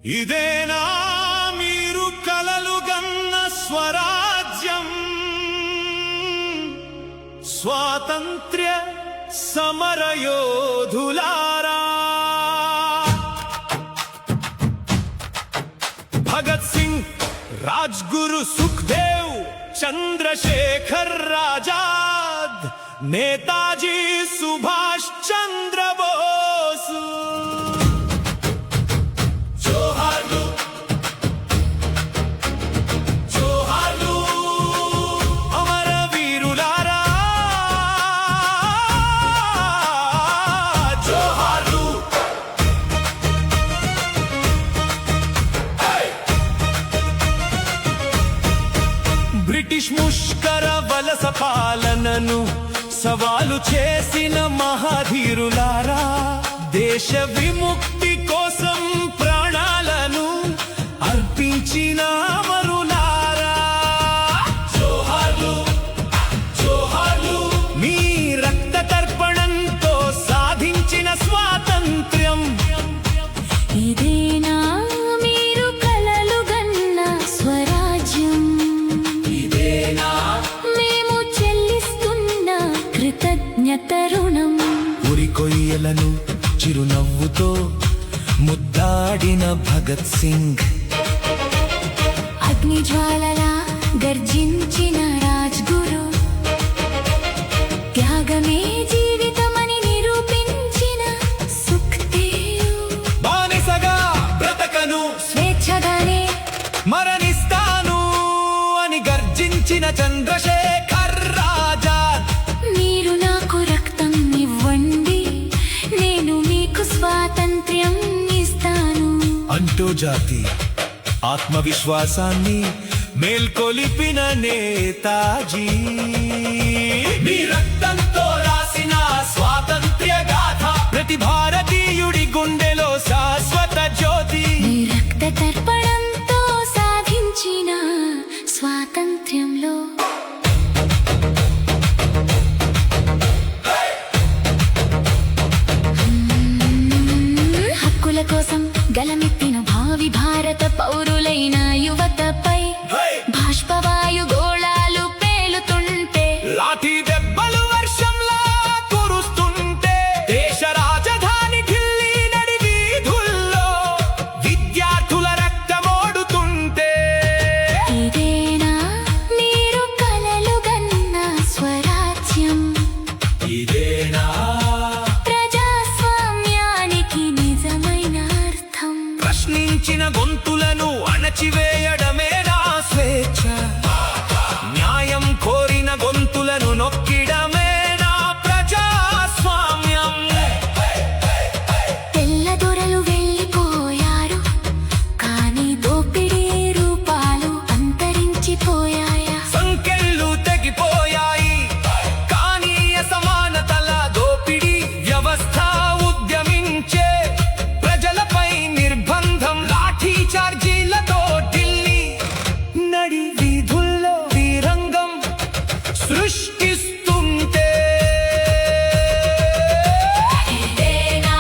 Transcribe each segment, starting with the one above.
ఇదేనా మీరు కలలుగన్న స్వరాజ్యం స్వాతంత్ర్య సమరయోధులారా భగత్ సింగ్ రాజ్గురు సుఖ్దేవ్ చంద్రశేఖర్ ఆజాద్ నేతాజీ సుభాష్ చంద్ర బోస్ బ్రిటిష్ ముష్కర వలస పాలనను సవాలు చేసిన మహాధీరులారా, దేశ విముక్తి కోసం ప్రాణాలను అర్పించిన అమరులారా, జోహార్లు జోహార్లు. మీ రక్త తర్పణంతో సాధించిన స్వాతంత్ర్యం ఇదేనా మీరు కలలు గన్న స్వరాజ్యం, మేము చెల్లిస్తున్న కృతజ్ఞత రుణం. ఉరి కొయ్యలను చిరునవ్వుతో ముద్దాడిన భగత్ సింగ్, అగ్ని జ్వాలలా గర్జించిన రాజ్గురు, త్యాగమే జీవితమని నిరూపించిన సుఖ్దేవ్, బానిసగా బ్రతకను స్వేచ్ఛగానే మరణిస్తాను అని గర్జించిన చంద్రశేఖర్ ఆజాద్. మీరు నాకు రక్తం ఇవ్వండి, నేను మీకు స్వాతంత్ర్యం ఇస్తాను అంటూ జాతి ఆత్మవిశ్వాసాన్ని మేల్కొలిపిన నేతాజీ, మీ రక్తంతో రాసిన స్వాతంత్ర్య గాథ ప్రతి భారతీయుడి గుండెలో శాశ్వత జ్యోతి. మీ రక్త తర్పణంతో సాధించిన స్వాతంత్ర్యంలో హక్కుల కోసం గలమెత్తిన భావి భారత పౌరులైన యువతపై బాష్పవాయు గోళాలు పేలుతుంటే, లాఠీ దెబ్బలు వర్షంలా కురుస్తుంటే, దేశ రాజధాని ఢిల్లీ నడి వీధుల్లో విద్యార్థుల రక్తమోడుతుంటే, ఇదేనా మీరు కలలు గన్న స్వరాజ్యం, ఇదేనా ప్రజాస్వామ్యానికి నిజమైన అర్థం. ప్రశ్నించిన గొంతులను అణచివేయడమే నా స్వేచ్ఛ, న్యాయం కోరిన గొంతులను నొక్కిడమే నా ప్రజాస్వామ్యం. తెల్లదొరలు వెళ్ళిపోయారు, కానీ దోపిడీ రూపాలు అంతరించిపోయాయా? సంకెళ్ళు తెగిపోయాయి, కానీ అసమానతల దోపిడీ వ్యవస్థ ఉద్యమించే ప్రజలపై నిర్బంధం, లాఠీ చార్జీలతో ఢిల్లీ నడి వీధుల్లో వీరంగం సృష్టిస్తుంటే, ఇదేనా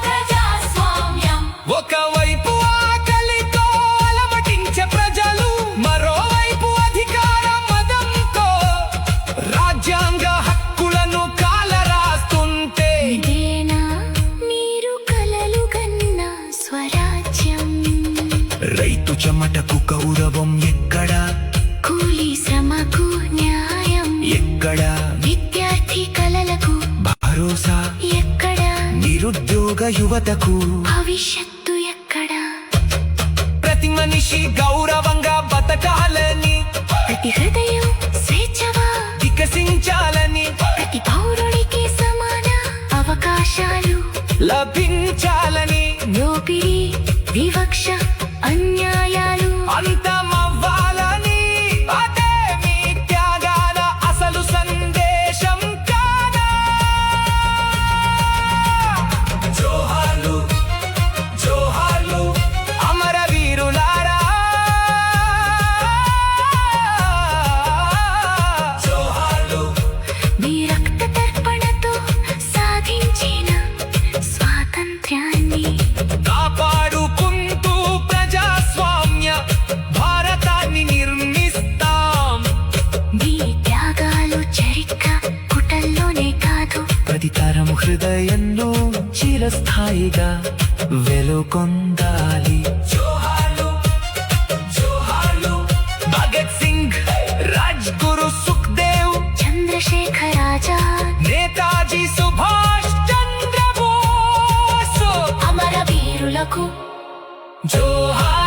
ప్రజాస్వామ్యం, ఒకవైపు ఆకలితో అలమటించే ప్రజలు, మరోవైపు అధికార మదంతో రాజ్యాంగ హక్కులను కాలరాస్తుంటే, ఇదేనా మీరు కలలు గన్న స్వరాజ్యం, రైతు చెమటకు గౌరవం ఎక్కడా, కూలీ శ్రమకు న్యాయం ఎక్కడా, విద్యార్థి కలలకు భరోసా ఎక్కడా, నిరుద్యోగ యువతకు భవిష్యత్తు ఎక్కడా? ప్రతి మనిషి గౌరవంగా బతకాలని, ప్రతి హృదయం స్వేచ్ఛగా వికసించాలని, ప్రతి పౌరుడికి సమాన అవకాశాలు లభించాలని, దోపిడీ వివక్ష అన్యాయాలు అంతమవ్వాలని, అదే మీ త్యాగాల అసలు సందేశం కాదా? జోహార్లు జోహార్లు అమరవీరులారా, జోహార్లు. మీ రక్త తర్పణతో సాధించిన స్వాతంత్ర్యం. ప్రతి తరం హృదయంలో చిరస్థాయిగా వెలుగొందాలి. జోహార్లు జోహార్లు భగత్ సింగ్, రాజ్ గురు సుఖ్దేవ్, చంద్రశేఖర్ ఆజాద్, నేతాజీ సుభాష్ చంద్రబోస్ అమరవీరులకు జోహార్.